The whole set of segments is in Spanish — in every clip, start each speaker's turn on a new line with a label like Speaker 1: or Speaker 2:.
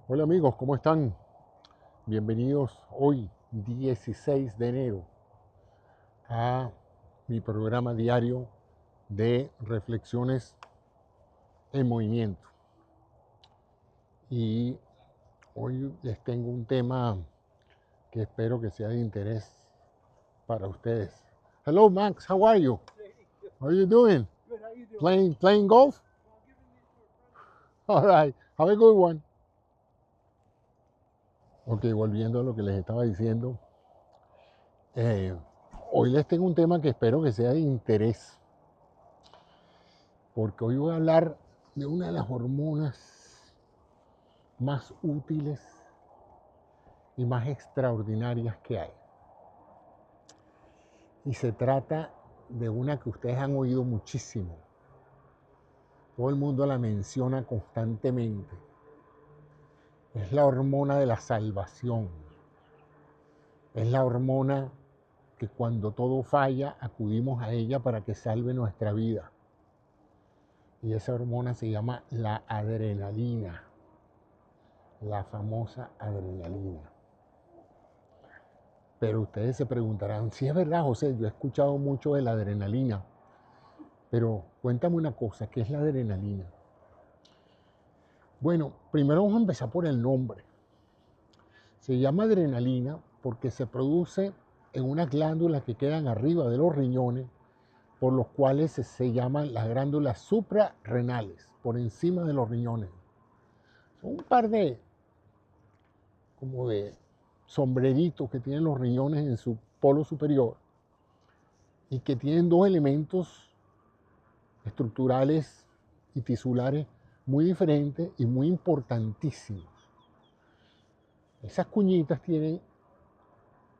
Speaker 1: Hola amigos, ¿cómo están? Bienvenidos hoy, 16 de enero, a mi programa diario de reflexiones en movimiento. Y hoy les tengo un tema que espero que sea de interés para ustedes. Hello Max, how are you? How are you doing?
Speaker 2: Good, how you doing?
Speaker 1: Playing golf?
Speaker 2: Well, I'm giving these to a friend.
Speaker 1: All right, have a good one. Ok, volviendo a lo que les estaba diciendo, eh, hoy les tengo un tema que espero que sea de interés, porque hoy voy a hablar de una de las hormonas más útiles y más extraordinarias que hay. Y se trata de una que ustedes han oído muchísimo. Todo el mundo la menciona constantemente. Es la hormona de la salvación. Es la hormona que cuando todo falla acudimos a ella para que salve nuestra vida. Y esa hormona se llama la adrenalina. La famosa adrenalina. Pero ustedes se preguntarán, si es verdad, José, yo he escuchado mucho de la adrenalina, pero cuéntame una cosa, ¿qué es la adrenalina? Bueno, primero vamos a empezar por el nombre. Se llama adrenalina porque se produce en unas glándulas que quedan arriba de los riñones, por los cuales se llaman las glándulas suprarrenales, por encima de los riñones. Son un par como de sombreritos que tienen los riñones en su polo superior y que tienen dos elementos estructurales y tisulares muy diferentes y muy importantísimos. Esas cuñitas tienen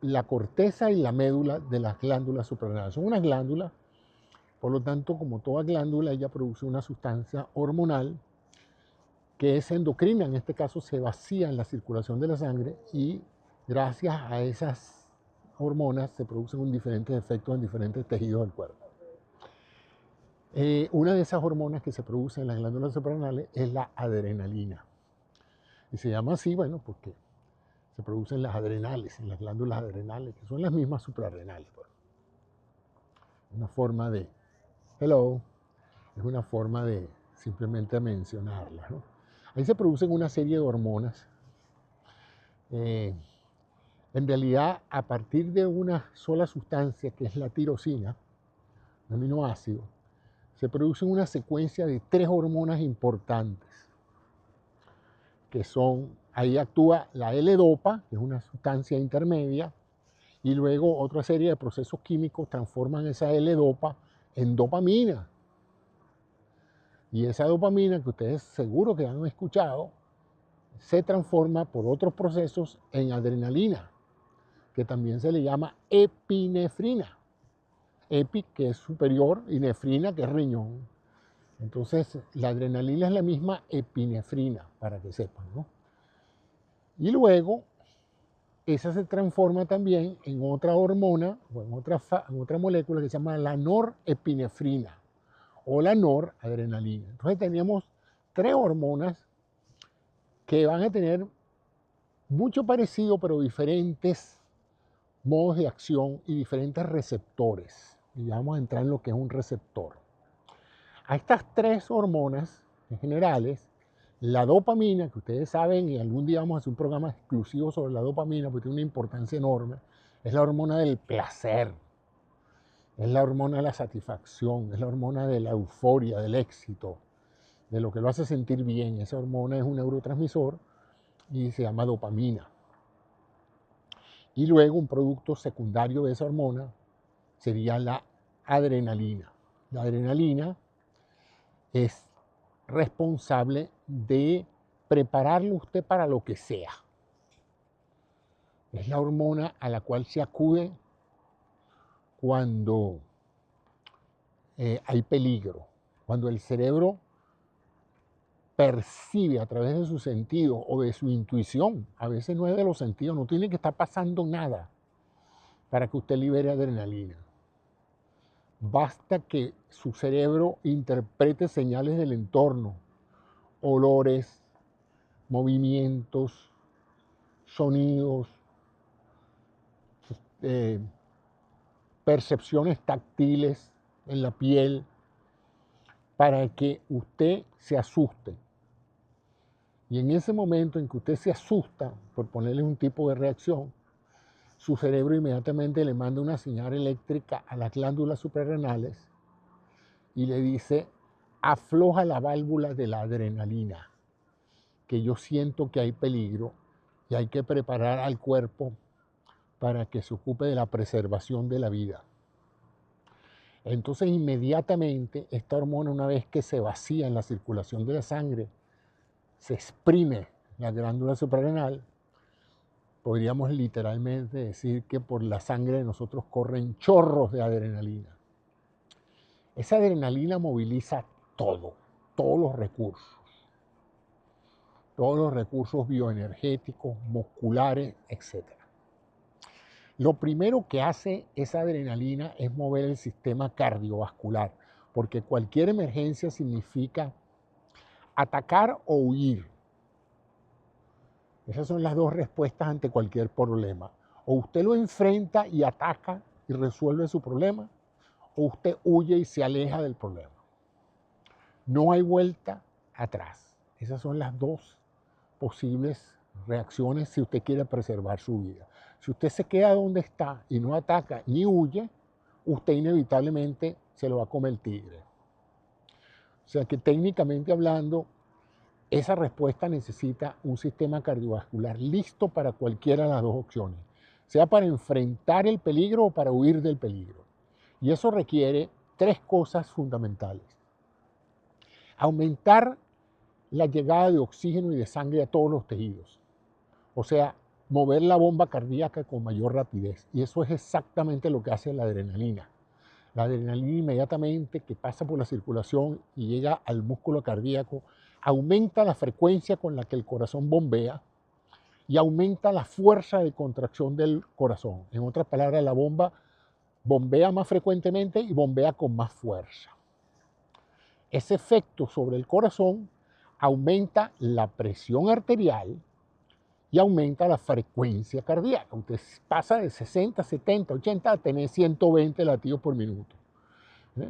Speaker 1: la corteza y la médula de las glándulas suprarrenales. Son unas glándulas, por lo tanto, como toda glándula, ella produce una sustancia hormonal que es endocrina, en este caso se vacía en la circulación de la sangre y gracias a esas hormonas se producen diferentes efectos en diferentes tejidos del cuerpo. Una de esas hormonas que se produce en las glándulas suprarrenales es la adrenalina. Y se llama así, bueno, porque se producen las adrenales, en las glándulas adrenales, que son las mismas suprarrenales. Bueno. Una forma de, hello, es una forma de simplemente mencionarla, ¿no? Ahí se producen una serie de hormonas. Eh, en realidad, a partir de una sola sustancia, que es la tirosina, un aminoácido, se produce una secuencia de 3 hormonas importantes, que son, ahí actúa la L-dopa, que es una sustancia intermedia, y luego otra serie de procesos químicos transforman esa L-dopa en dopamina. Y esa dopamina, que ustedes seguro que han escuchado, se transforma por otros procesos en adrenalina, que también se le llama epinefrina. Epi, que es superior, y nefrina, que es riñón. Entonces, la adrenalina es la misma epinefrina, para que sepan, ¿no? Y luego, esa se transforma también en otra hormona o en otra molécula que se llama la norepinefrina o la noradrenalina. Entonces, teníamos 3 hormonas que van a tener mucho parecido, pero diferentes modos de acción y diferentes receptores. Y ya vamos a entrar en lo que es un receptor. A estas 3 hormonas en generales, la dopamina, que ustedes saben, y algún día vamos a hacer un programa exclusivo sobre la dopamina, porque tiene una importancia enorme, es la hormona del placer, es la hormona de la satisfacción, es la hormona de la euforia, del éxito, de lo que lo hace sentir bien. Esa hormona es un neurotransmisor y se llama dopamina. Y luego un producto secundario de esa hormona sería la adrenalina. La adrenalina es responsable de prepararlo usted para lo que sea. Es la hormona a la cual se acude cuando hay peligro, cuando el cerebro percibe a través de sus sentidos o de su intuición, a veces no es de los sentidos, no tiene que estar pasando nada para que usted libere adrenalina. Basta que su cerebro interprete señales del entorno, olores, movimientos, sonidos, percepciones táctiles en la piel, para que usted se asuste. Y en ese momento en que usted se asusta, por ponerle un tipo de reacción, su cerebro inmediatamente le manda una señal eléctrica a las glándulas suprarrenales y le dice: afloja la válvula de la adrenalina, que yo siento que hay peligro y hay que preparar al cuerpo para que se ocupe de la preservación de la vida. Entonces inmediatamente esta hormona, una vez que se vacía en la circulación de la sangre, se exprime la glándula suprarrenal. Podríamos literalmente decir que por la sangre de nosotros corren chorros de adrenalina. Esa adrenalina moviliza todos los recursos bioenergéticos, musculares, etc. Lo primero que hace esa adrenalina es mover el sistema cardiovascular, porque cualquier emergencia significa atacar o huir. Esas son las dos respuestas ante cualquier problema. O usted lo enfrenta y ataca y resuelve su problema, o usted huye y se aleja del problema. No hay vuelta atrás. Esas son las dos posibles reacciones si usted quiere preservar su vida. Si usted se queda donde está y no ataca ni huye, usted inevitablemente se lo va a comer el tigre. O sea que técnicamente hablando, esa respuesta necesita un sistema cardiovascular listo para cualquiera de las dos opciones, sea para enfrentar el peligro o para huir del peligro. Y eso requiere tres cosas fundamentales: aumentar la llegada de oxígeno y de sangre a todos los tejidos, o sea, mover la bomba cardíaca con mayor rapidez. Y eso es exactamente lo que hace la adrenalina. La adrenalina inmediatamente que pasa por la circulación y llega al músculo cardíaco, aumenta la frecuencia con la que el corazón bombea y aumenta la fuerza de contracción del corazón. En otras palabras, la bomba bombea más frecuentemente y bombea con más fuerza. Ese efecto sobre el corazón aumenta la presión arterial y aumenta la frecuencia cardíaca. Usted pasa de 60, 70, 80 a tener 120 latidos por minuto.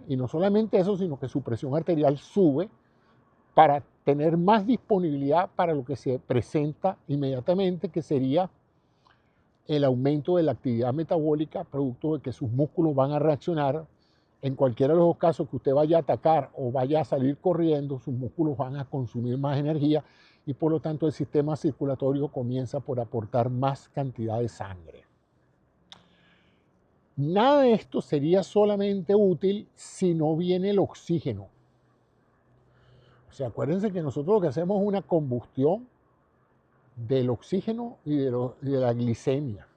Speaker 1: Y no solamente eso, sino que su presión arterial sube para tener más disponibilidad para lo que se presenta inmediatamente, que sería el aumento de la actividad metabólica, producto de que sus músculos van a reaccionar. En cualquiera de los casos que usted vaya a atacar o vaya a salir corriendo, sus músculos van a consumir más energía y por lo tanto el sistema circulatorio comienza por aportar más cantidad de sangre. Nada de esto sería solamente útil si no viene el oxígeno. O sea, acuérdense que nosotros lo que hacemos es una combustión del oxígeno y de la glicemia.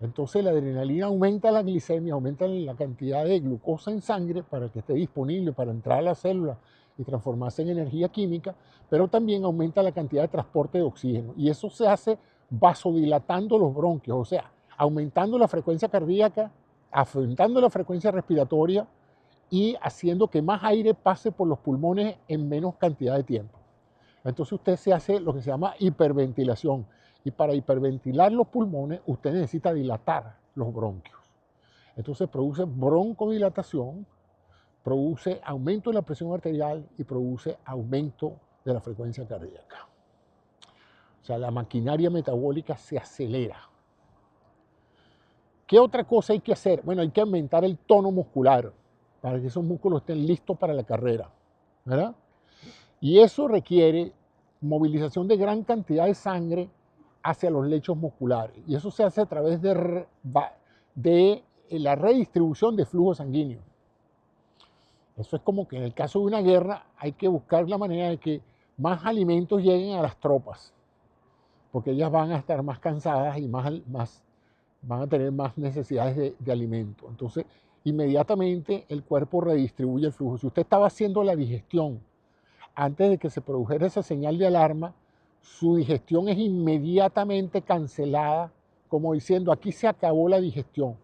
Speaker 1: Entonces la adrenalina aumenta la glicemia, aumenta la cantidad de glucosa en sangre para que esté disponible para entrar a la célula y transformarse en energía química, pero también aumenta la cantidad de transporte de oxígeno. Y eso se hace vasodilatando los bronquios, o sea, aumentando la frecuencia cardíaca, aumentando la frecuencia respiratoria y haciendo que más aire pase por los pulmones en menos cantidad de tiempo. Entonces usted se hace lo que se llama hiperventilación. Y para hiperventilar los pulmones, usted necesita dilatar los bronquios. Entonces produce broncodilatación, produce aumento de la presión arterial y produce aumento de la frecuencia cardíaca. O sea, la maquinaria metabólica se acelera. ¿Qué otra cosa hay que hacer? Bueno, hay que aumentar el tono muscular para que esos músculos estén listos para la carrera, ¿verdad? Y eso requiere movilización de gran cantidad de sangre hacia los lechos musculares. Y eso se hace a través de la redistribución de flujo sanguíneo. Eso es como que en el caso de una guerra hay que buscar la manera de que más alimentos lleguen a las tropas, porque ellas van a estar más cansadas y van a tener más necesidades de alimento. Entonces, inmediatamente el cuerpo redistribuye el flujo. Si usted estaba haciendo la digestión antes de que se produjera esa señal de alarma, su digestión es inmediatamente cancelada, como diciendo, aquí se acabó la digestión.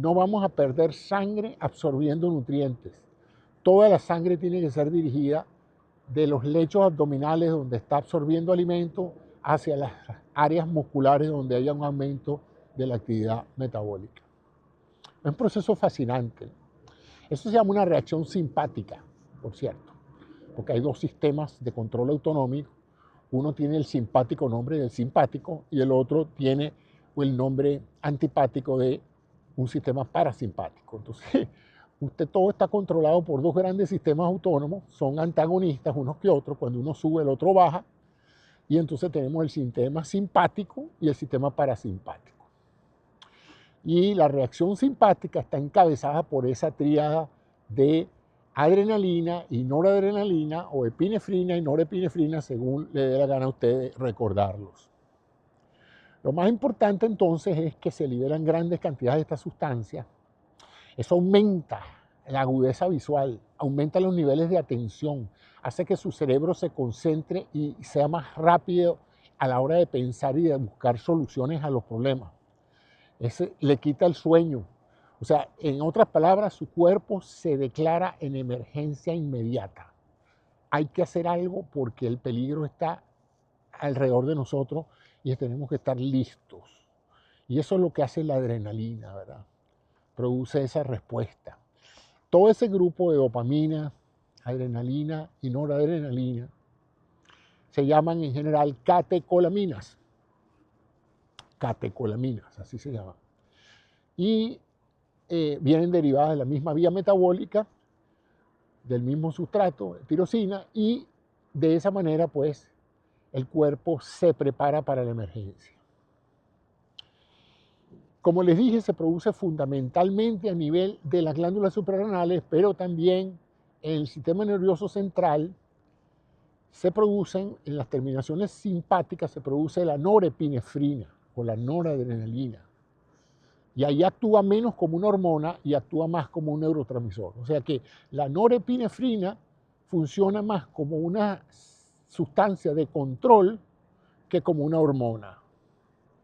Speaker 1: no vamos a perder sangre absorbiendo nutrientes. Toda la sangre tiene que ser dirigida de los lechos abdominales donde está absorbiendo alimento hacia las áreas musculares donde haya un aumento de la actividad metabólica. Es un proceso fascinante. Eso se llama una reacción simpática, por cierto, porque hay dos sistemas de control autonómico. Uno tiene el simpático nombre del simpático y el otro tiene el nombre antipático de un sistema parasimpático. Entonces, todo está controlado por dos grandes sistemas autónomos, son antagonistas unos que otros, cuando uno sube el otro baja, y entonces tenemos el sistema simpático y el sistema parasimpático. Y la reacción simpática está encabezada por esa tríada de adrenalina y noradrenalina, o epinefrina y norepinefrina, según le dé la gana a ustedes recordarlos. Lo más importante entonces es que se liberan grandes cantidades de estas sustancias. Eso aumenta la agudeza visual, aumenta los niveles de atención, hace que su cerebro se concentre y sea más rápido a la hora de pensar y de buscar soluciones a los problemas. Le quita el sueño. O sea, en otras palabras, su cuerpo se declara en emergencia inmediata. Hay que hacer algo porque el peligro está alrededor de nosotros y tenemos que estar listos. Y eso es lo que hace la adrenalina, ¿verdad? Produce esa respuesta. Todo ese grupo de dopamina, adrenalina y noradrenalina se llaman en general catecolaminas. Catecolaminas, así se llaman. Y vienen derivadas de la misma vía metabólica, del mismo sustrato, tirosina, y de esa manera, pues, el cuerpo se prepara para la emergencia. Como les dije, se produce fundamentalmente a nivel de las glándulas suprarrenales, pero también en el sistema nervioso central se producen, en las terminaciones simpáticas, se produce la norepinefrina o la noradrenalina. Y ahí actúa menos como una hormona y actúa más como un neurotransmisor. O sea que la norepinefrina funciona más como una sustancia de control que como una hormona.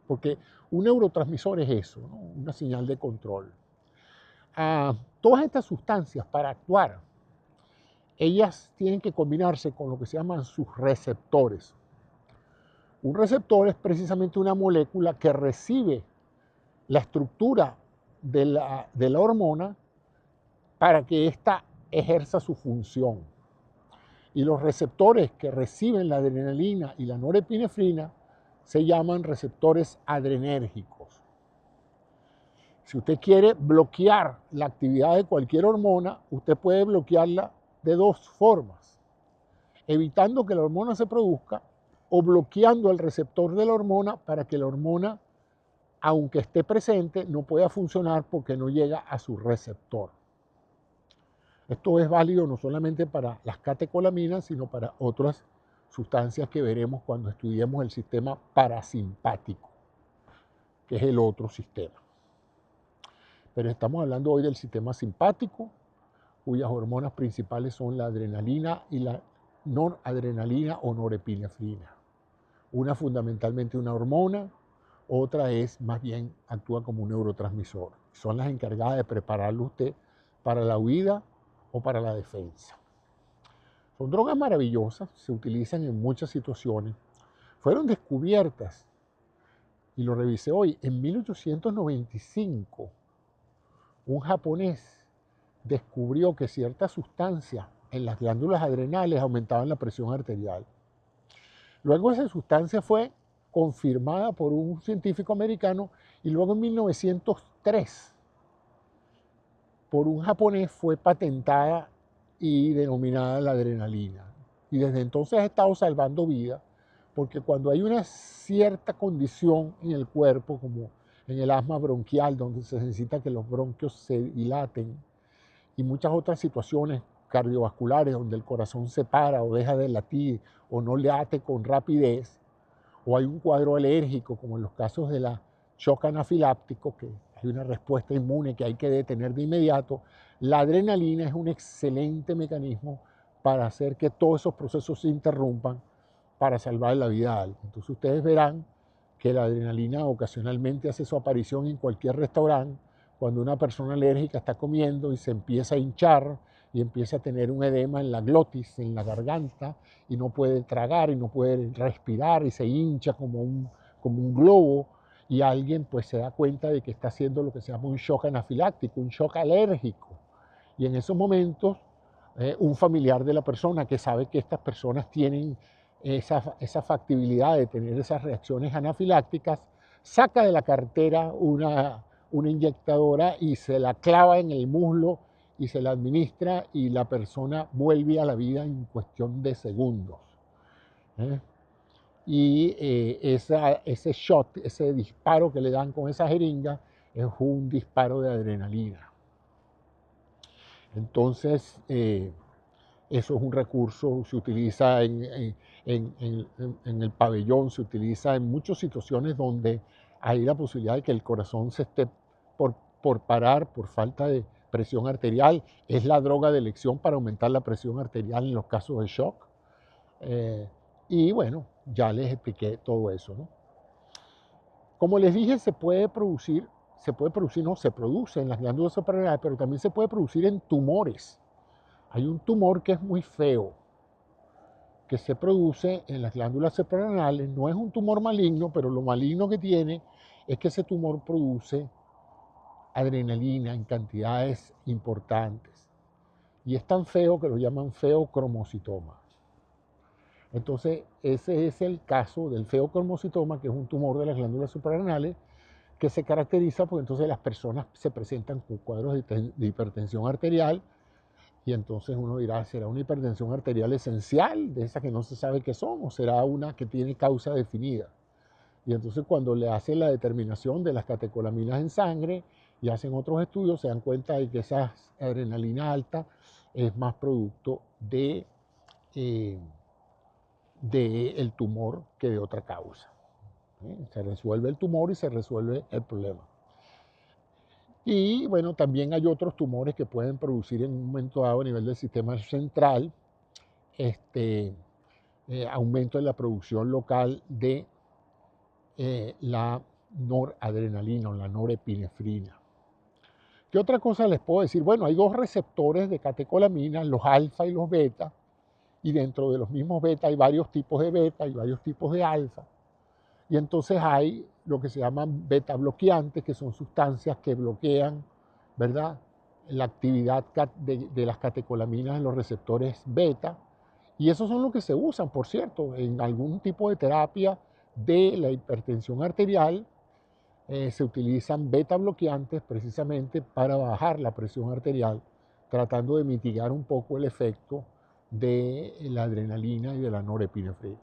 Speaker 1: Porque un neurotransmisor es eso, ¿no? Una señal de control. Todas estas sustancias, para actuar, ellas tienen que combinarse con lo que se llaman sus receptores. Un receptor es precisamente una molécula que recibe la estructura de la hormona para que ésta ejerza su función. Y los receptores que reciben la adrenalina y la norepinefrina se llaman receptores adrenérgicos. Si usted quiere bloquear la actividad de cualquier hormona, usted puede bloquearla de dos formas: evitando que la hormona se produzca o bloqueando el receptor de la hormona para que la hormona, aunque esté presente, no pueda funcionar porque no llega a su receptor. Esto es válido no solamente para las catecolaminas, sino para otras sustancias que veremos cuando estudiemos el sistema parasimpático, que es el otro sistema. Pero estamos hablando hoy del sistema simpático, cuyas hormonas principales son la adrenalina y la noradrenalina o norepinefrina. Una fundamentalmente una hormona, otra es más bien actúa como un neurotransmisor. Son las encargadas de prepararlo usted para la huida o para la defensa. Son drogas maravillosas, se utilizan en muchas situaciones. Fueron descubiertas, y lo revisé hoy, en 1895, un japonés descubrió que ciertas sustancias en las glándulas adrenales aumentaban la presión arterial. Luego esa sustancia fue confirmada por un científico americano y luego en 1903 por un japonés fue patentada y denominada la adrenalina. Y desde entonces ha estado salvando vidas, porque cuando hay una cierta condición en el cuerpo, como en el asma bronquial, donde se necesita que los bronquios se dilaten, y muchas otras situaciones cardiovasculares, donde el corazón se para o deja de latir o no late con rapidez, o hay un cuadro alérgico, como en los casos de la shock anafiláctico, que hay una respuesta inmune que hay que detener de inmediato, la adrenalina es un excelente mecanismo para hacer que todos esos procesos se interrumpan para salvar la vida a alguien. Entonces ustedes verán que la adrenalina ocasionalmente hace su aparición en cualquier restaurante cuando una persona alérgica está comiendo y se empieza a hinchar y empieza a tener un edema en la glotis, en la garganta, y no puede tragar y no puede respirar y se hincha como un globo, y alguien pues se da cuenta de que está haciendo lo que se llama un shock anafiláctico, un shock alérgico. Y en esos momentos, un familiar de la persona que sabe que estas personas tienen esa factibilidad de tener esas reacciones anafilácticas, saca de la cartera una inyectadora y se la clava en el muslo y se la administra y la persona vuelve a la vida en cuestión de segundos. ¿Eh? Y ese shot, ese disparo que le dan con esa jeringa es un disparo de adrenalina. Entonces, eso es un recurso, se utiliza en el pabellón, se utiliza en muchas situaciones donde hay la posibilidad de que el corazón se esté por parar por falta de presión arterial. Es la droga de elección para aumentar la presión arterial en los casos de shock. Y bueno, ya les expliqué todo eso, ¿no? Como les dije, se produce en las glándulas suprarrenales, pero también se puede producir en tumores. Hay un tumor que es muy feo, que se produce en las glándulas suprarrenales. No es un tumor maligno, pero lo maligno que tiene es que ese tumor produce adrenalina en cantidades importantes. Y es tan feo que lo llaman feocromocitoma. Entonces, ese es el caso del feocromocitoma, que es un tumor de las glándulas suprarrenales, que se caracteriza porque entonces las personas se presentan con cuadros de hipertensión arterial, y entonces uno dirá, ¿será una hipertensión arterial esencial, de esa que no se sabe qué son, o será una que tiene causa definida? Y entonces cuando le hacen la determinación de las catecolaminas en sangre y hacen otros estudios, se dan cuenta de que esa adrenalina alta es más producto del tumor que de otra causa. Se resuelve el tumor y se resuelve el problema. Y bueno, también hay otros tumores que pueden producir en un momento dado a nivel del sistema central aumento en la producción local de la noradrenalina o la norepinefrina. ¿Qué otra cosa les puedo decir? Bueno, hay dos receptores de catecolaminas, los alfa y los beta, y dentro de los mismos beta hay varios tipos de beta y varios tipos de alfa. Y entonces hay lo que se llaman beta bloqueantes, que son sustancias que bloquean, ¿verdad?, la actividad de las catecolaminas en los receptores beta. Y esos son los que se usan, por cierto, en algún tipo de terapia de la hipertensión arterial. Se utilizan beta bloqueantes precisamente para bajar la presión arterial, tratando de mitigar un poco el efecto de la adrenalina y de la norepinefrina.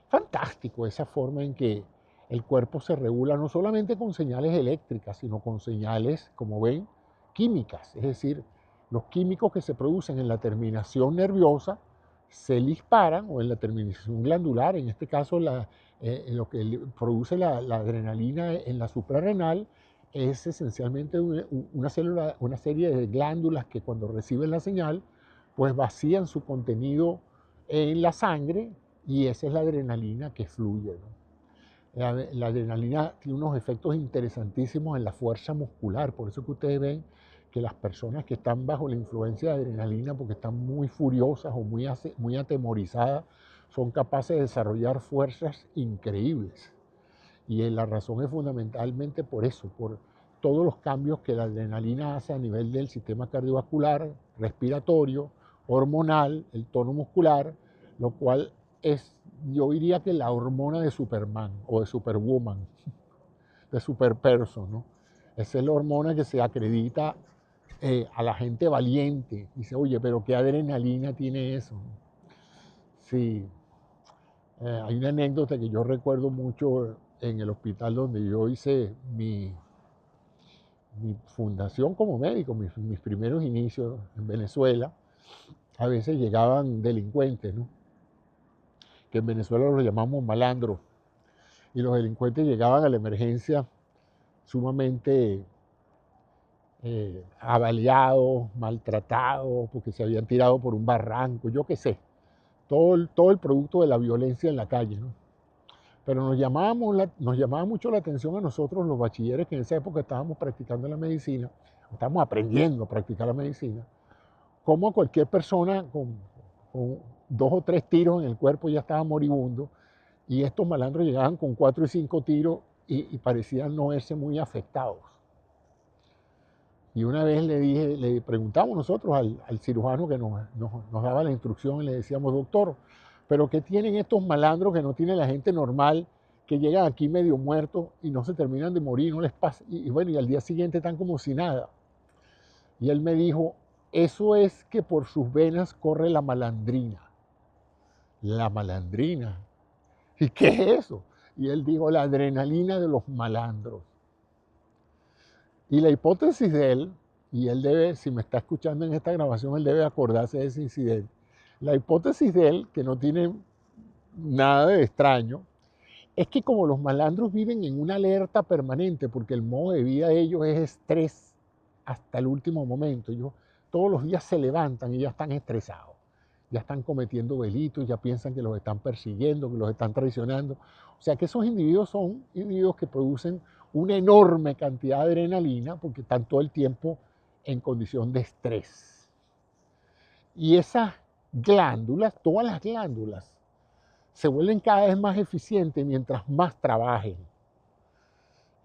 Speaker 1: Fantástico esa forma en que el cuerpo se regula no solamente con señales eléctricas, sino con señales, como ven, químicas. Es decir, los químicos que se producen en la terminación nerviosa se disparan, o en la terminación glandular, en este caso lo que produce la adrenalina en la suprarrenal es esencialmente una serie de glándulas que cuando reciben la señal, pues vacían su contenido en la sangre, y esa es la adrenalina que fluye, ¿no? La adrenalina tiene unos efectos interesantísimos en la fuerza muscular, por eso que ustedes ven que las personas que están bajo la influencia de adrenalina, porque están muy furiosas o muy atemorizadas, son capaces de desarrollar fuerzas increíbles. Y la razón es fundamentalmente por eso, por todos los cambios que la adrenalina hace a nivel del sistema cardiovascular, respiratorio, hormonal, el tono muscular, lo cual es, yo diría que la hormona de Superman o de Superwoman, de Superperson, ¿no? Esa es la hormona que se acredita a la gente valiente. Dice, oye, pero qué adrenalina tiene eso. Sí, hay una anécdota que yo recuerdo mucho en el hospital donde yo hice mi fundación como médico, mis primeros inicios en Venezuela. A veces llegaban delincuentes, ¿no?, que en Venezuela los llamamos malandros, y los delincuentes llegaban a la emergencia sumamente avaliados, maltratados, porque se habían tirado por un barranco, yo qué sé, todo el producto de la violencia en la calle, ¿no? Pero nos llamaba mucho la atención a nosotros, los bachilleres, que en esa época estábamos practicando la medicina, estábamos aprendiendo a practicar la medicina, como cualquier persona con 2 o 3 tiros en el cuerpo ya estaba moribundo, y estos malandros llegaban con 4 y 5 tiros y parecían no verse muy afectados. Y una vez le preguntamos nosotros al cirujano que nos daba la instrucción y le decíamos, doctor, ¿pero qué tienen estos malandros que no tiene la gente normal, que llegan aquí medio muertos y no se terminan de morir, no les pasa? Y bueno, y al día siguiente están como si nada. Y él me dijo, eso es que por sus venas corre la malandrina. La malandrina. ¿Y qué es eso? Y él dijo, la adrenalina de los malandros. Y la hipótesis de él, y él debe, si me está escuchando en esta grabación, él debe acordarse de ese incidente. La hipótesis de él, que no tiene nada de extraño, es que como los malandros viven en una alerta permanente, porque el modo de vida de ellos es estrés hasta el último momento, ellos todos los días se levantan y ya están estresados, ya están cometiendo delitos, ya piensan que los están persiguiendo, que los están traicionando. O sea que esos individuos son individuos que producen una enorme cantidad de adrenalina porque están todo el tiempo en condición de estrés. Y esas glándulas, todas las glándulas, se vuelven cada vez más eficientes mientras más trabajen.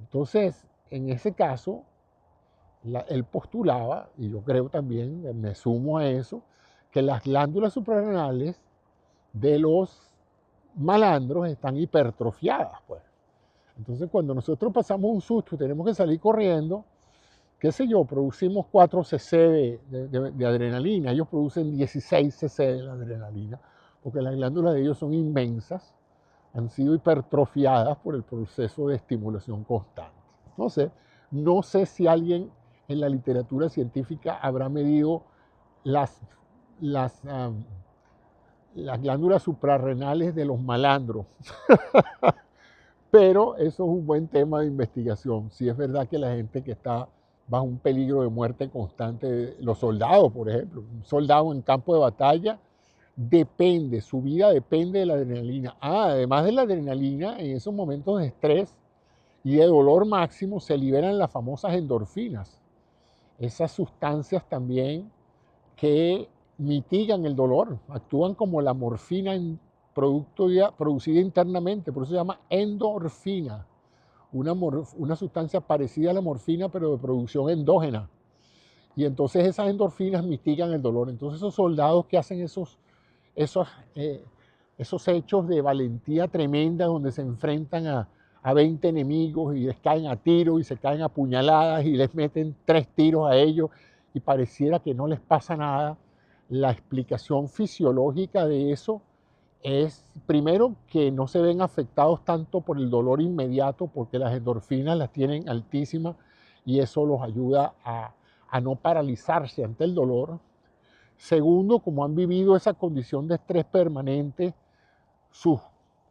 Speaker 1: Entonces, en ese caso, él postulaba, y yo creo también, me sumo a eso, que las glándulas suprarrenales de los malandros están hipertrofiadas, pues. Entonces, cuando nosotros pasamos un susto y tenemos que salir corriendo, qué sé yo, producimos 4 cc de adrenalina, ellos producen 16 cc de la adrenalina, porque las glándulas de ellos son inmensas, han sido hipertrofiadas por el proceso de estimulación constante. No sé si alguien en la literatura científica habrá medido las glándulas suprarrenales de los malandros. Pero eso es un buen tema de investigación. Sí es verdad que la gente que está bajo un peligro de muerte constante, los soldados, por ejemplo, un soldado en campo de batalla, su vida depende de la adrenalina. Además de la adrenalina, en esos momentos de estrés y de dolor máximo se liberan las famosas endorfinas. Esas sustancias también que mitigan el dolor, actúan como la morfina producida internamente, por eso se llama endorfina, una sustancia parecida a la morfina pero de producción endógena. Y entonces esas endorfinas mitigan el dolor. Entonces esos soldados que hacen esos hechos de valentía tremenda donde se enfrentan a 20 enemigos y les caen a tiros y se caen a puñaladas y les meten 3 tiros a ellos y pareciera que no les pasa nada, la explicación fisiológica de eso es, primero, que no se ven afectados tanto por el dolor inmediato porque las endorfinas las tienen altísimas y eso los ayuda a no paralizarse ante el dolor. Segundo, como han vivido esa condición de estrés permanente, sus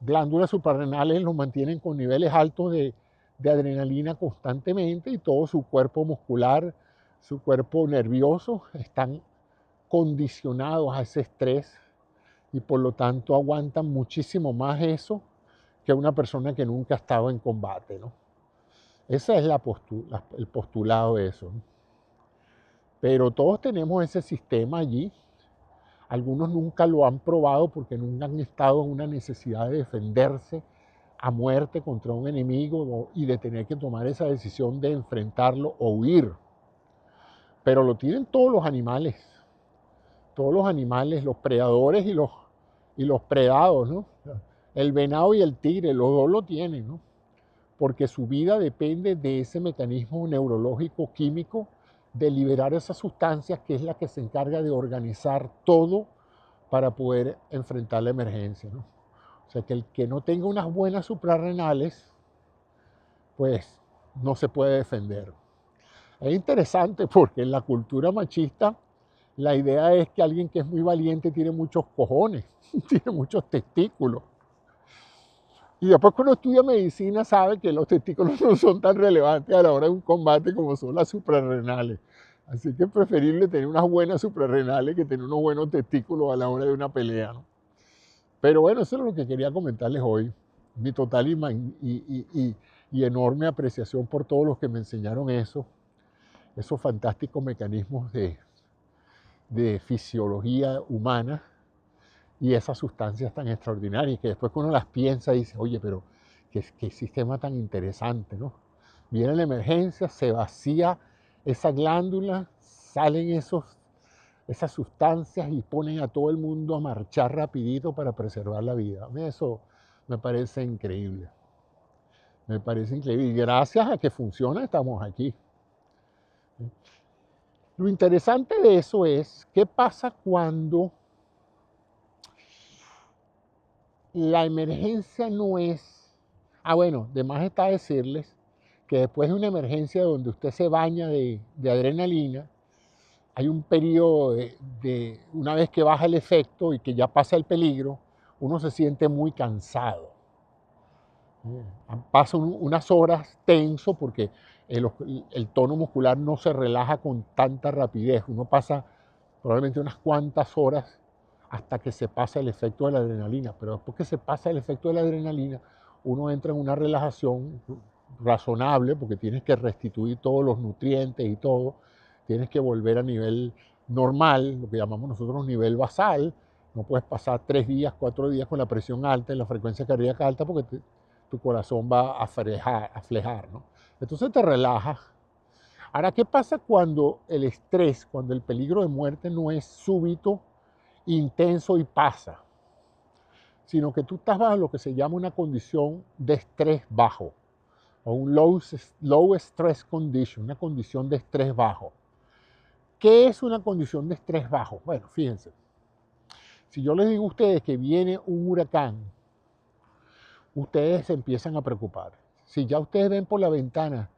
Speaker 1: glándulas suprarrenales los mantienen con niveles altos de adrenalina constantemente y todo su cuerpo muscular, su cuerpo nervioso están condicionados a ese estrés y por lo tanto aguantan muchísimo más eso que una persona que nunca ha estado en combate, ¿no? Ese es el postulado de eso, ¿no? Pero todos tenemos ese sistema allí. Algunos nunca lo han probado porque nunca han estado en una necesidad de defenderse a muerte contra un enemigo y de tener que tomar esa decisión de enfrentarlo o huir. Pero lo tienen todos los animales, los predadores y los predados, ¿no? El venado y el tigre, los dos lo tienen, ¿no? Porque su vida depende de ese mecanismo neurológico químico de liberar esas sustancias que es la que se encarga de organizar todo para poder enfrentar la emergencia, ¿no? O sea que el que no tenga unas buenas suprarrenales, pues no se puede defender. Es interesante porque en la cultura machista la idea es que alguien que es muy valiente tiene muchos cojones, tiene muchos testículos. Y después cuando estudia medicina sabe que los testículos no son tan relevantes a la hora de un combate como son las suprarrenales. Así que es preferible tener unas buenas suprarrenales que tener unos buenos testículos a la hora de una pelea, ¿no? Pero bueno, eso es lo que quería comentarles hoy. mi total y enorme apreciación por todos los que me enseñaron eso, esos fantásticos mecanismos de fisiología humana y esas sustancias tan extraordinarias que después que uno las piensa dice, oye, pero qué sistema tan interesante, ¿no? Viene la emergencia, se vacía esa glándula, salen esas sustancias y ponen a todo el mundo a marchar rapidito para preservar la vida. A mí eso me parece increíble. Me parece increíble. Y gracias a que funciona estamos aquí. Lo interesante de eso es qué pasa cuando la emergencia no es... bueno, de más está decirles que después de una emergencia donde usted se baña de adrenalina, hay un periodo una vez que baja el efecto y que ya pasa el peligro, uno se siente muy cansado. Pasa unas horas tenso porque el tono muscular no se relaja con tanta rapidez. Uno pasa probablemente unas cuantas horas hasta que se pasa el efecto de la adrenalina, pero después que se pasa el efecto de la adrenalina, uno entra en una relajación razonable porque tienes que restituir todos los nutrientes y todo, tienes que volver a nivel normal, lo que llamamos nosotros nivel basal. No puedes pasar 3 días, 4 días con la presión alta y la frecuencia cardíaca alta porque tu corazón va a flejar, ¿no? Entonces te relajas. Ahora, ¿qué pasa cuando el estrés, cuando el peligro de muerte no es súbito, intenso y pasa, sino que tú estás bajo lo que se llama una condición de estrés bajo, o un low stress condition, una condición de estrés bajo? ¿Qué es una condición de estrés bajo? Bueno, fíjense, si yo les digo a ustedes que viene un huracán, ustedes se empiezan a preocupar. Si ya ustedes ven por la ventana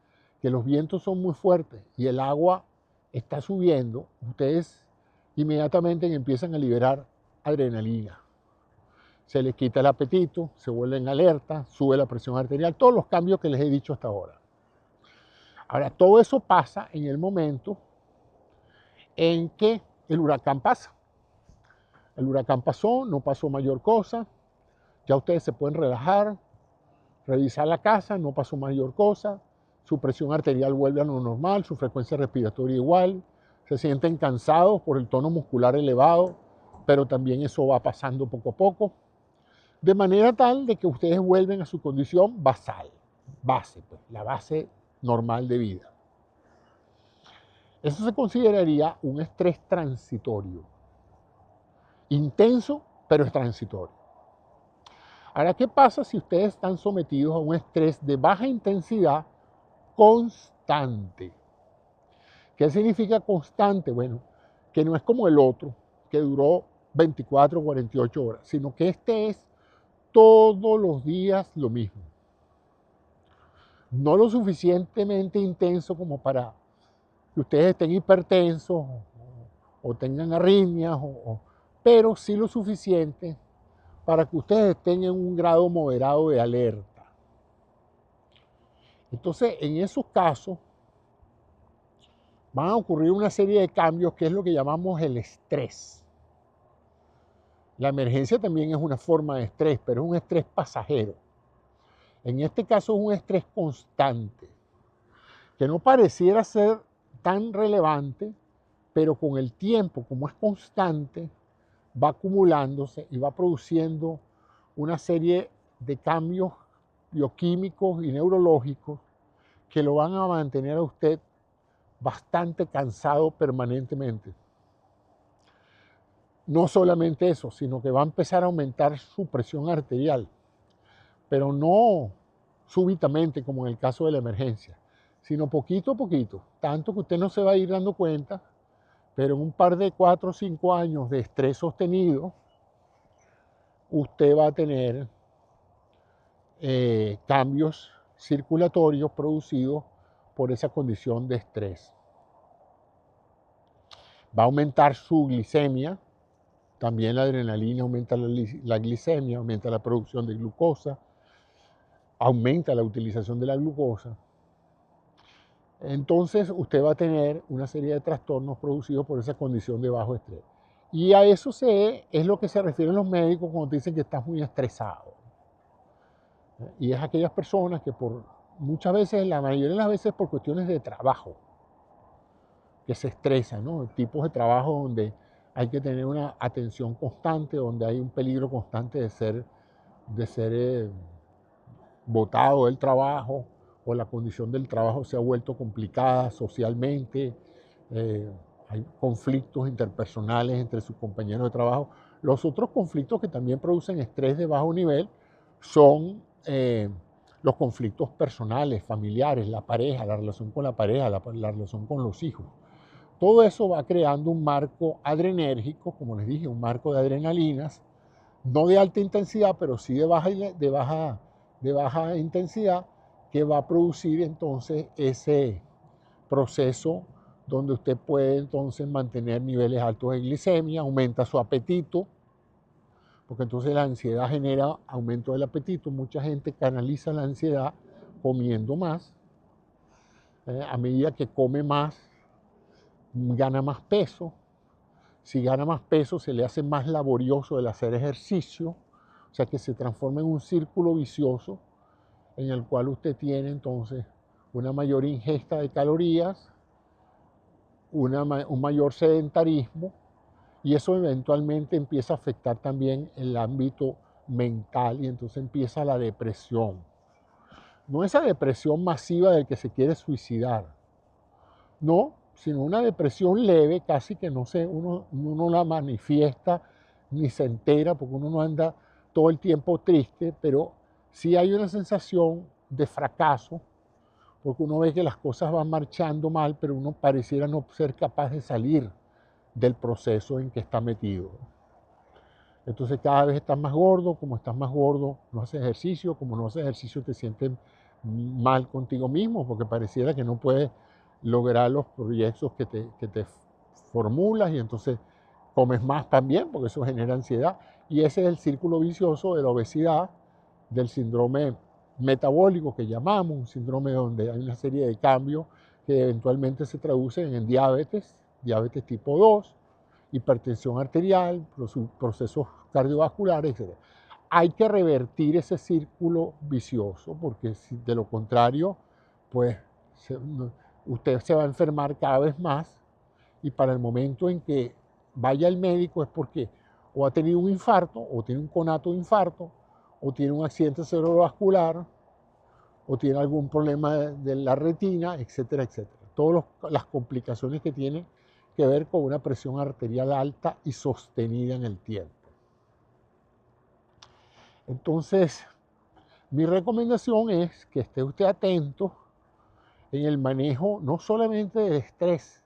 Speaker 1: que los vientos son muy fuertes y el agua está subiendo, ustedes inmediatamente empiezan a liberar adrenalina. Se les quita el apetito, se vuelven alerta, sube la presión arterial, todos los cambios que les he dicho hasta ahora. Ahora, todo eso pasa en el momento en que el huracán pasa. El huracán pasó, no pasó mayor cosa, ya ustedes se pueden relajar, revisar la casa, no pasó mayor cosa, su presión arterial vuelve a lo normal, su frecuencia respiratoria igual, se sienten cansados por el tono muscular elevado, pero también eso va pasando poco a poco, de manera tal de que ustedes vuelven a su condición basal, base, pues, la base normal de vida. Eso se consideraría un estrés transitorio, intenso, pero es transitorio. Ahora, ¿qué pasa si ustedes están sometidos a un estrés de baja intensidad constante? ¿Qué significa constante? Bueno, que no es como el otro, que duró 24 o 48 horas, sino que este es todos los días lo mismo. No lo suficientemente intenso como para que ustedes estén hipertensos o tengan arritmias, pero sí lo suficiente para que ustedes estén en un grado moderado de alerta. Entonces, en esos casos, van a ocurrir una serie de cambios que es lo que llamamos el estrés. La emergencia también es una forma de estrés, pero es un estrés pasajero. En este caso es un estrés constante, que no pareciera ser tan relevante, pero con el tiempo, como es constante, va acumulándose y va produciendo una serie de cambios bioquímicos y neurológicos que lo van a mantener a usted bastante cansado permanentemente. No solamente eso, sino que va a empezar a aumentar su presión arterial, pero no súbitamente como en el caso de la emergencia, sino poquito a poquito, tanto que usted no se va a ir dando cuenta, pero en un par de 4 o 5 años de estrés sostenido, usted va a tener cambios circulatorios producidos por esa condición de estrés. Va a aumentar su glicemia, también la adrenalina aumenta la glicemia, aumenta la producción de glucosa, aumenta la utilización de la glucosa. Entonces usted va a tener una serie de trastornos producidos por esa condición de bajo estrés. Y a eso es lo que se refieren los médicos cuando dicen que estás muy estresado. Y es aquellas personas que muchas veces, la mayoría de las veces por cuestiones de trabajo, que se estresan, ¿no? Tipos de trabajo donde hay que tener una atención constante, donde hay un peligro constante de ser botado del trabajo, o la condición del trabajo se ha vuelto complicada socialmente, eh, hay conflictos interpersonales entre sus compañeros de trabajo. Los otros conflictos que también producen estrés de bajo nivel son los conflictos personales, familiares, la pareja, la relación con la pareja, la relación con los hijos. Todo eso va creando un marco adrenérgico, como les dije, un marco de adrenalinas, no de alta intensidad, pero sí de baja intensidad, que va a producir entonces ese proceso donde usted puede entonces mantener niveles altos de glicemia, aumenta su apetito, porque entonces la ansiedad genera aumento del apetito. Mucha gente canaliza la ansiedad comiendo más. A medida que come más, gana más peso. Si gana más peso, se le hace más laborioso el hacer ejercicio, o sea que se transforma en un círculo vicioso en el cual usted tiene entonces una mayor ingesta de calorías, un mayor sedentarismo, y eso eventualmente empieza a afectar también el ámbito mental, y entonces empieza la depresión. No esa depresión masiva del que se quiere suicidar, no, sino una depresión leve, casi que uno la manifiesta ni se entera, porque uno no anda todo el tiempo triste, pero sí hay una sensación de fracaso, porque uno ve que las cosas van marchando mal, pero uno pareciera no ser capaz de salir del proceso en que está metido. Entonces cada vez estás más gordo, como estás más gordo no haces ejercicio, como no haces ejercicio te sientes mal contigo mismo, porque pareciera que no puedes lograr los proyectos que te formulas, y entonces comes más también, porque eso genera ansiedad. Y ese es el círculo vicioso de la obesidad, del síndrome metabólico que llamamos, un síndrome donde hay una serie de cambios que eventualmente se traducen en diabetes, diabetes tipo 2, hipertensión arterial, procesos cardiovasculares, etc. Hay que revertir ese círculo vicioso, porque de lo contrario, pues usted se va a enfermar cada vez más, y para el momento en que vaya al médico es porque o ha tenido un infarto, o tiene un conato de infarto, o tiene un accidente cerebrovascular, o tiene algún problema de la retina, etcétera, etcétera. Todas las complicaciones que tienen que ver con una presión arterial alta y sostenida en el tiempo. Entonces, mi recomendación es que esté usted atento en el manejo no solamente del estrés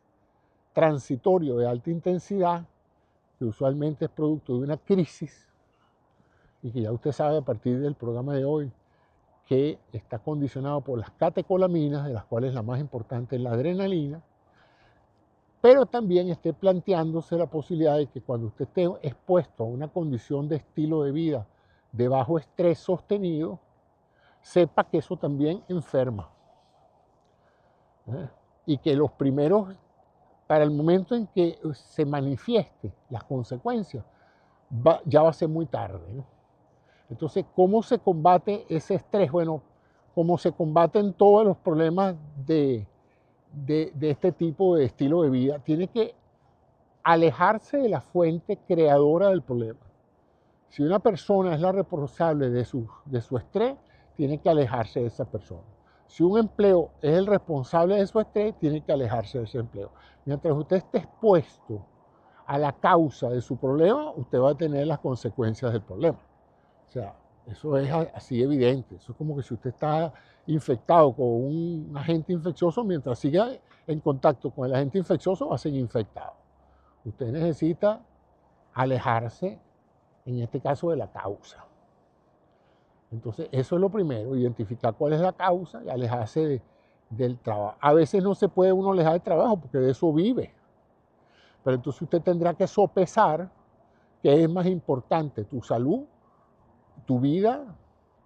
Speaker 1: transitorio de alta intensidad, que usualmente es producto de una crisis, y que ya usted sabe a partir del programa de hoy que está condicionado por las catecolaminas, de las cuales la más importante es la adrenalina, pero también esté planteándose la posibilidad de que cuando usted esté expuesto a una condición de estilo de vida de bajo estrés sostenido, sepa que eso también enferma. Y que para el momento en que se manifieste las consecuencias, ya va a ser muy tarde, ¿no? Entonces, ¿cómo se combate ese estrés? Bueno, como se combaten todos los problemas de este tipo de estilo de vida, tiene que alejarse de la fuente creadora del problema. Si una persona es la responsable de su estrés, tiene que alejarse de esa persona. Si un empleo es el responsable de su estrés, tiene que alejarse de ese empleo. Mientras usted esté expuesto a la causa de su problema, usted va a tener las consecuencias del problema. O sea, eso es así evidente. Eso es como que si usted está infectado con un agente infeccioso, mientras siga en contacto con el agente infeccioso, va a ser infectado. Usted necesita alejarse, en este caso, de la causa. Entonces, eso es lo primero, identificar cuál es la causa y alejarse del trabajo. A veces no se puede uno alejar del trabajo porque de eso vive. Pero entonces usted tendrá que sopesar qué es más importante, tu salud, tu vida,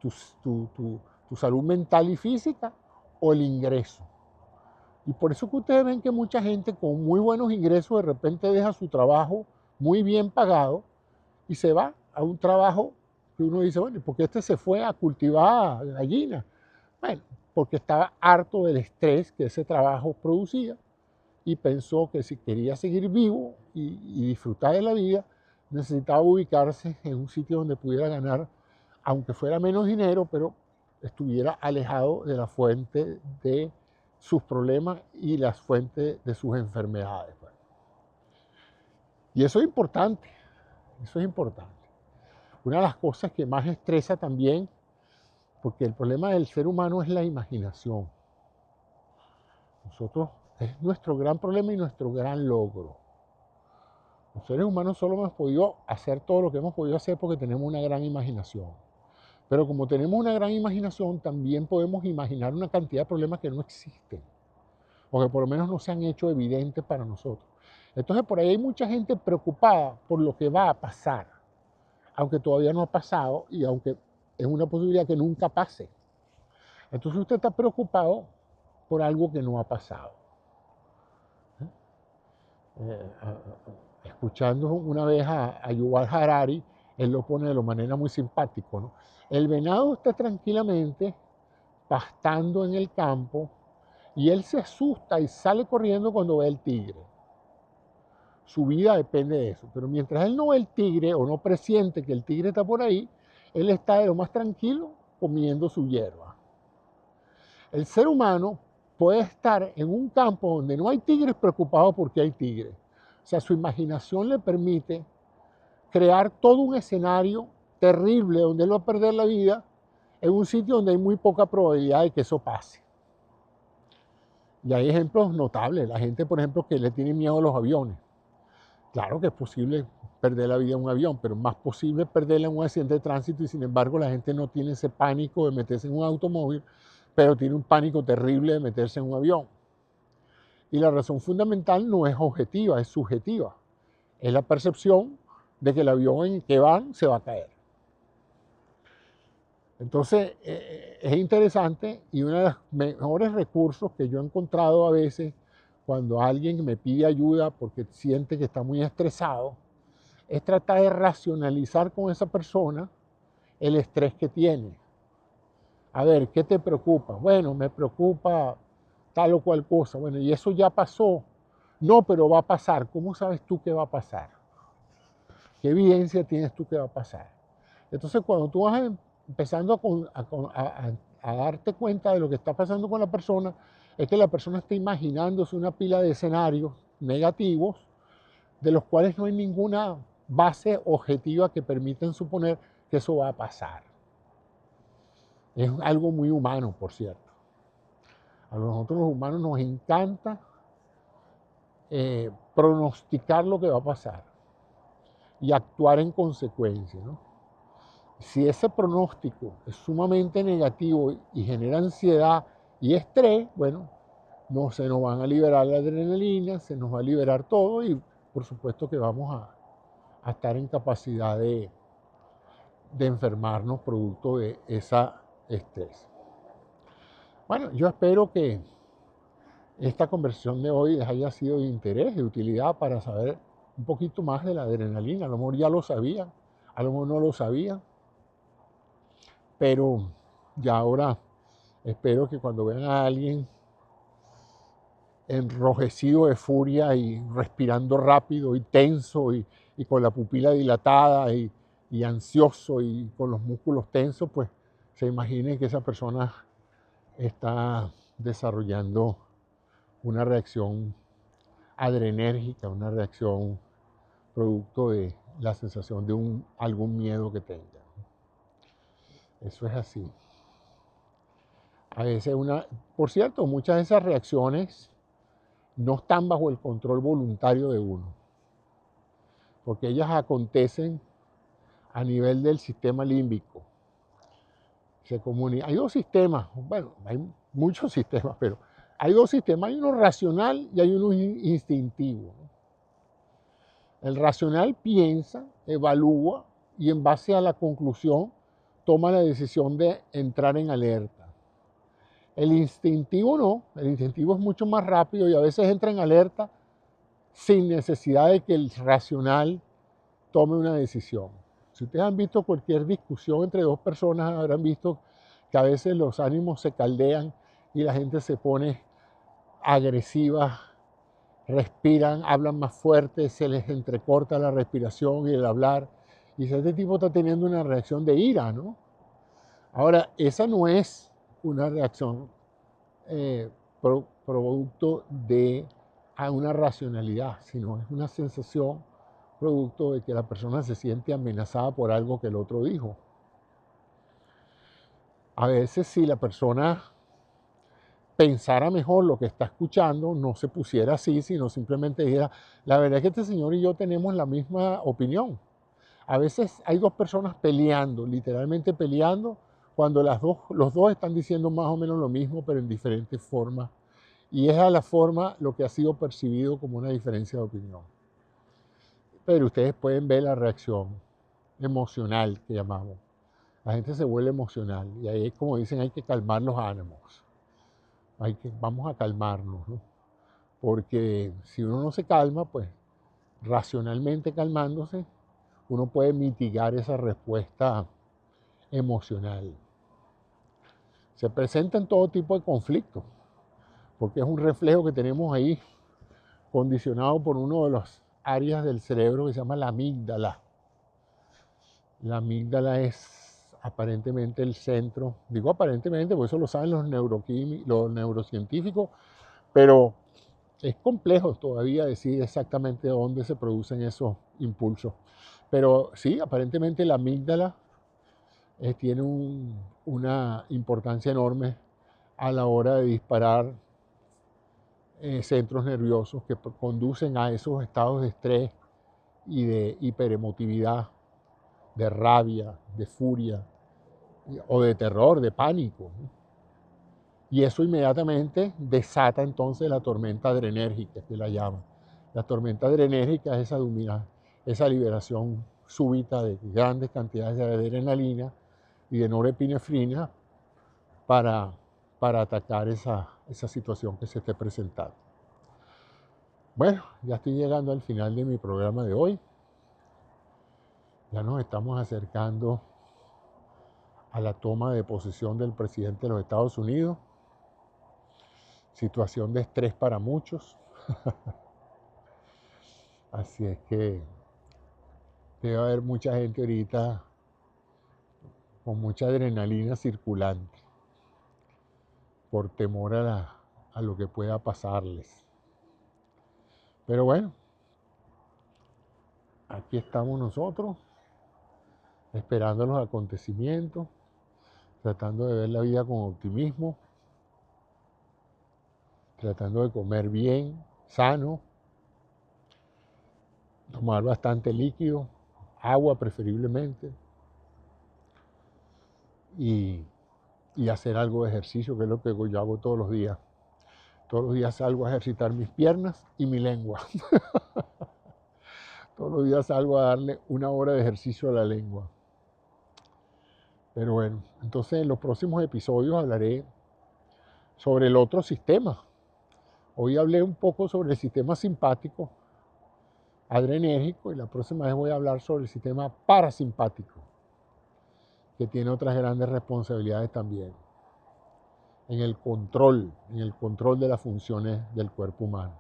Speaker 1: tu salud mental y física, o el ingreso. Y por eso que ustedes ven que mucha gente con muy buenos ingresos de repente deja su trabajo muy bien pagado y se va a un trabajo que uno dice, bueno, ¿por qué este se fue a cultivar gallinas? Bueno, porque estaba harto del estrés que ese trabajo producía y pensó que si quería seguir vivo y disfrutar de la vida, necesitaba ubicarse en un sitio donde pudiera ganar, aunque fuera menos dinero, pero estuviera alejado de la fuente de sus problemas y las fuentes de sus enfermedades. Y eso es importante, eso es importante. Una de las cosas que más estresa también, porque el problema del ser humano es la imaginación. Nosotros, es nuestro gran problema y nuestro gran logro. Los seres humanos solo hemos podido hacer todo lo que hemos podido hacer porque tenemos una gran imaginación. Pero como tenemos una gran imaginación, también podemos imaginar una cantidad de problemas que no existen, o que por lo menos no se han hecho evidentes para nosotros. Entonces por ahí hay mucha gente preocupada por lo que va a pasar, aunque todavía no ha pasado y aunque es una posibilidad que nunca pase. Entonces usted está preocupado por algo que no ha pasado. Escuchando una vez a Yuval Harari, él lo pone de manera muy simpática, ¿no? El venado está tranquilamente pastando en el campo y él se asusta y sale corriendo cuando ve el tigre. Su vida depende de eso, pero mientras él no ve el tigre o no presiente que el tigre está por ahí, él está de lo más tranquilo comiendo su hierba. El ser humano puede estar en un campo donde no hay tigres preocupado porque hay tigres. O sea, su imaginación le permite crear todo un escenario terrible donde él va a perder la vida en un sitio donde hay muy poca probabilidad de que eso pase. Y hay ejemplos notables. La gente, por ejemplo, que le tiene miedo a los aviones. Claro que es posible perder la vida en un avión, pero es más posible perderla en un accidente de tránsito y sin embargo la gente no tiene ese pánico de meterse en un automóvil, pero tiene un pánico terrible de meterse en un avión. Y la razón fundamental no es objetiva, es subjetiva. Es la percepción de que el avión en el que van se va a caer. Entonces, es interesante y uno de los mejores recursos que yo he encontrado a veces cuando alguien me pide ayuda porque siente que está muy estresado, es tratar de racionalizar con esa persona el estrés que tiene. A ver, ¿qué te preocupa? Bueno, me preocupa tal o cual cosa. Bueno, y eso ya pasó. No, pero va a pasar. ¿Cómo sabes tú que va a pasar? ¿Qué evidencia tienes tú que va a pasar? Entonces, cuando tú vas empezando a darte cuenta de lo que está pasando con la persona, es que la persona está imaginándose una pila de escenarios negativos de los cuales no hay ninguna base objetiva que permitan suponer que eso va a pasar. Es algo muy humano, por cierto. A nosotros los humanos nos encanta pronosticar lo que va a pasar y actuar en consecuencia, ¿no? Si ese pronóstico es sumamente negativo y genera ansiedad y estrés, bueno, no se nos van a liberar la adrenalina, se nos va a liberar todo y por supuesto que vamos a estar en capacidad de enfermarnos producto de ese estrés. Bueno, yo espero que esta conversación de hoy les haya sido de interés, de utilidad para saber un poquito más de la adrenalina. A lo mejor ya lo sabían, a lo mejor no lo sabían, pero ya ahora espero que cuando vean a alguien enrojecido de furia y respirando rápido y tenso y con la pupila dilatada y ansioso y con los músculos tensos, pues se imaginen que esa persona está desarrollando una reacción adrenérgica, una reacción producto de la sensación de algún miedo que tenga. Eso es así. A veces por cierto, muchas de esas reacciones no están bajo el control voluntario de uno, porque ellas acontecen a nivel del sistema límbico. Hay dos sistemas, bueno, hay muchos sistemas, pero hay dos sistemas, hay uno racional y hay uno instintivo. El racional piensa, evalúa y en base a la conclusión toma la decisión de entrar en alerta. El instintivo no, el instintivo es mucho más rápido y a veces entra en alerta sin necesidad de que el racional tome una decisión. Si ustedes han visto cualquier discusión entre dos personas, habrán visto que a veces los ánimos se caldean y la gente se pone agresiva, respiran, hablan más fuerte, se les entrecorta la respiración y el hablar. Y este tipo está teniendo una reacción de ira, ¿no? Ahora, esa no es una reacción producto de una racionalidad, sino es una sensación producto de que la persona se siente amenazada por algo que el otro dijo. A veces si la persona pensara mejor lo que está escuchando, no se pusiera así, sino simplemente dijera, la verdad es que este señor y yo tenemos la misma opinión. A veces hay dos personas peleando, literalmente peleando, cuando los dos están diciendo más o menos lo mismo, pero en diferentes formas. Y es a la forma lo que ha sido percibido como una diferencia de opinión. Pero ustedes pueden ver la reacción emocional que llamamos. La gente se vuelve emocional y ahí, como dicen, hay que calmar los ánimos. Vamos a calmarnos, ¿no? Porque si uno no se calma, pues racionalmente calmándose, uno puede mitigar esa respuesta emocional. Se presentan todo tipo de conflictos, porque es un reflejo que tenemos ahí condicionado por uno de las áreas del cerebro que se llama la amígdala. La amígdala es aparentemente el centro, digo aparentemente, porque eso lo saben los neurocientíficos, pero es complejo todavía decir exactamente dónde se producen esos impulsos. Pero sí, aparentemente la amígdala tiene una importancia enorme a la hora de disparar centros nerviosos que conducen a esos estados de estrés y de hiperemotividad, de rabia, de furia o de terror, de pánico, ¿no? Y eso inmediatamente desata entonces la tormenta adrenérgica, que la llaman. La tormenta adrenérgica es esa liberación súbita de grandes cantidades de adrenalina y de norepinefrina para atacar esa situación que se esté presentando. Bueno, ya estoy llegando al final de mi programa de hoy. Ya nos estamos acercando a la toma de posesión del presidente de los Estados Unidos. Situación de estrés para muchos. Así es que debe haber mucha gente ahorita con mucha adrenalina circulante por temor a lo que pueda pasarles. Pero bueno, aquí estamos nosotros, esperando los acontecimientos, tratando de ver la vida con optimismo, tratando de comer bien, sano, tomar bastante líquido, agua preferiblemente, y hacer algo de ejercicio, que es lo que yo hago todos los días. Todos los días salgo a ejercitar mis piernas y mi lengua. Todos los días salgo a darle 1 hora de ejercicio a la lengua. Pero bueno, entonces en los próximos episodios hablaré sobre el otro sistema. Hoy hablé un poco sobre el sistema simpático, adrenérgico, y la próxima vez voy a hablar sobre el sistema parasimpático, que tiene otras grandes responsabilidades también en el control de las funciones del cuerpo humano.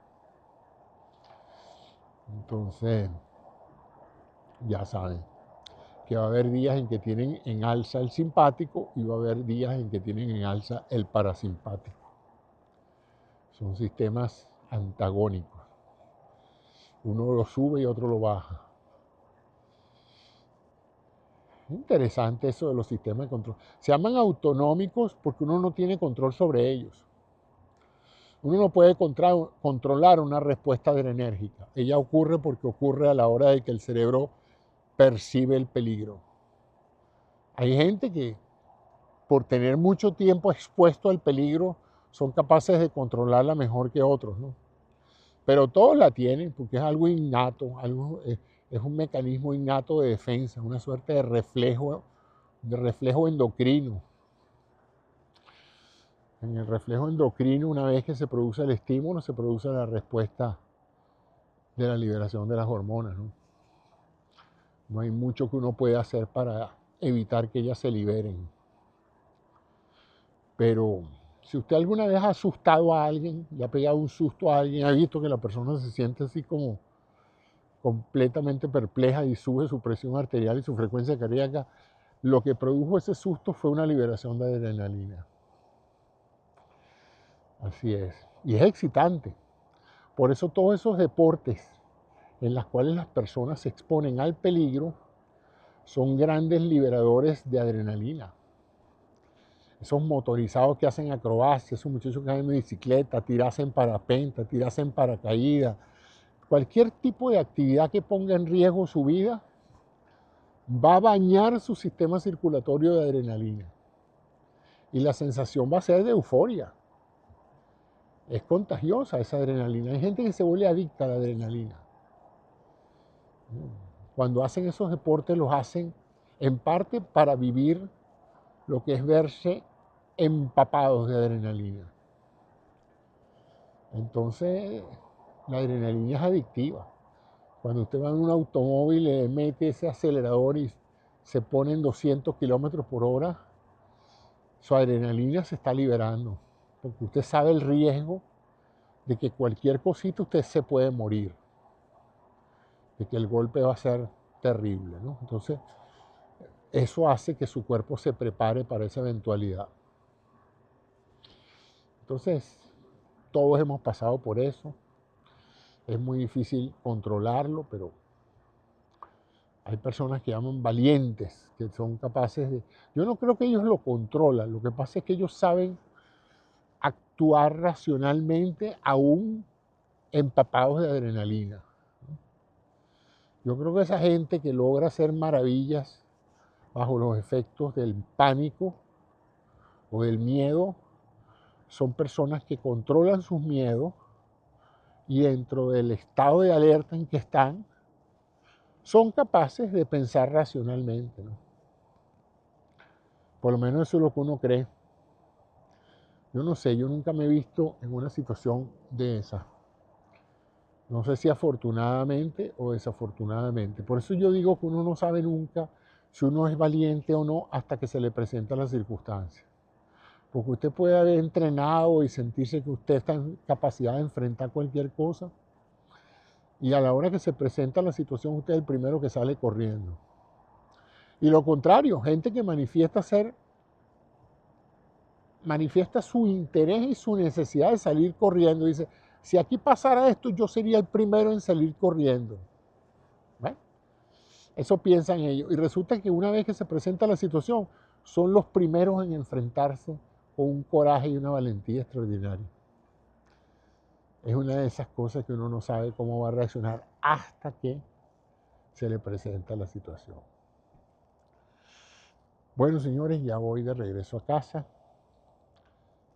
Speaker 1: Entonces, ya saben que va a haber días en que tienen en alza el simpático y va a haber días en que tienen en alza el parasimpático. Son sistemas antagónicos. Uno lo sube y otro lo baja. Interesante eso de los sistemas de control. Se llaman autonómicos porque uno no tiene control sobre ellos. Uno no puede controlar una respuesta adrenérgica. Ella ocurre porque ocurre a la hora de que el cerebro percibe el peligro. Hay gente que por tener mucho tiempo expuesto al peligro son capaces de controlarla mejor que otros, ¿no? Pero todos la tienen porque es algo innato, es un mecanismo innato de defensa, una suerte de reflejo endocrino. En el reflejo endocrino, una vez que se produce el estímulo, se produce la respuesta de la liberación de las hormonas, ¿no? No hay mucho que uno pueda hacer para evitar que ellas se liberen. Pero si usted alguna vez ha asustado a alguien, le ha pegado un susto a alguien, ha visto que la persona se siente así como completamente perpleja y sube su presión arterial y su frecuencia cardíaca, lo que produjo ese susto fue una liberación de adrenalina. Así es. Y es excitante. Por eso todos esos deportes en los cuales las personas se exponen al peligro son grandes liberadores de adrenalina. Esos motorizados que hacen acrobacias, esos muchachos que hacen bicicleta, tirarse en parapente, tirarse en paracaídas, cualquier tipo de actividad que ponga en riesgo su vida va a bañar su sistema circulatorio de adrenalina. Y la sensación va a ser de euforia. Es contagiosa esa adrenalina. Hay gente que se vuelve adicta a la adrenalina. Cuando hacen esos deportes los hacen en parte para vivir lo que es verse empapados de adrenalina. Entonces, la adrenalina es adictiva. Cuando usted va en un automóvil, le mete ese acelerador y se pone en 200 kilómetros por hora, su adrenalina se está liberando. Porque usted sabe el riesgo de que cualquier cosita usted se puede morir. De que el golpe va a ser terrible, ¿no? Entonces, eso hace que su cuerpo se prepare para esa eventualidad. Entonces, todos hemos pasado por eso. Es muy difícil controlarlo, pero hay personas que llaman valientes, que son capaces de... Yo no creo que ellos lo controlan, lo que pasa es que ellos saben actuar racionalmente aún empapados de adrenalina. Yo creo que esa gente que logra hacer maravillas bajo los efectos del pánico o del miedo, son personas que controlan sus miedos y dentro del estado de alerta en que están, son capaces de pensar racionalmente, ¿no? Por lo menos eso es lo que uno cree. Yo no sé, yo nunca me he visto en una situación de esa. No sé si afortunadamente o desafortunadamente. Por eso yo digo que uno no sabe nunca si uno es valiente o no hasta que se le presenta la circunstancia. Porque usted puede haber entrenado y sentirse que usted está en capacidad de enfrentar cualquier cosa. Y a la hora que se presenta la situación, usted es el primero que sale corriendo. Y lo contrario, gente que manifiesta su interés y su necesidad de salir corriendo. Dice, si aquí pasara esto, yo sería el primero en salir corriendo. ¿Ven? Eso piensan ellos. Y resulta que una vez que se presenta la situación, son los primeros en enfrentarse con un coraje y una valentía extraordinaria. Es una de esas cosas que uno no sabe cómo va a reaccionar hasta que se le presenta la situación. Bueno, señores, ya voy de regreso a casa.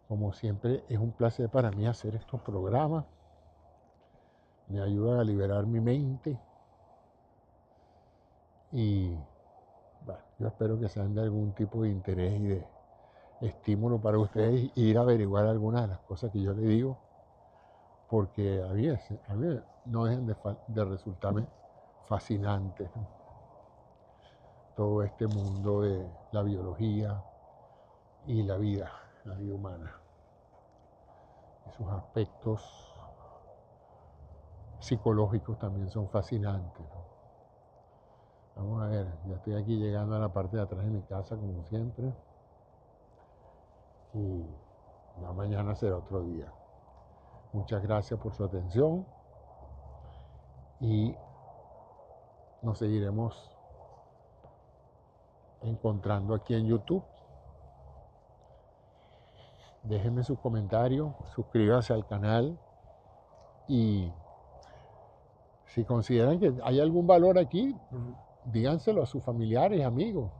Speaker 1: Como siempre, es un placer para mí hacer estos programas. Me ayudan a liberar mi mente. Y bueno, yo espero que sean de algún tipo de interés y de estímulo para ustedes y ir a averiguar algunas de las cosas que yo les digo, porque a mí no dejan de resultarme fascinantes, ¿no? Todo este mundo de la biología y la vida humana, y sus aspectos psicológicos también son fascinantes, ¿no? Vamos a ver, ya estoy aquí llegando a la parte de atrás de mi casa como siempre y ya mañana será otro día. Muchas gracias por su atención y nos seguiremos encontrando aquí en YouTube. Déjenme sus comentarios, suscríbanse al canal y si consideran que hay algún valor aquí, díganselo a sus familiares, amigos.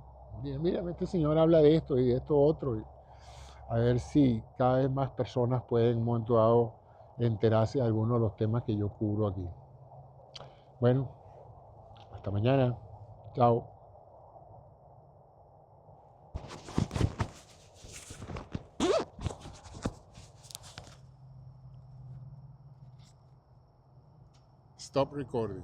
Speaker 1: Digan, mira, este señor habla de esto y de esto otro. A ver si cada vez más personas pueden en un momento dado enterarse de algunos de los temas que yo cubro aquí. Bueno, hasta mañana. Chao. Stop recording.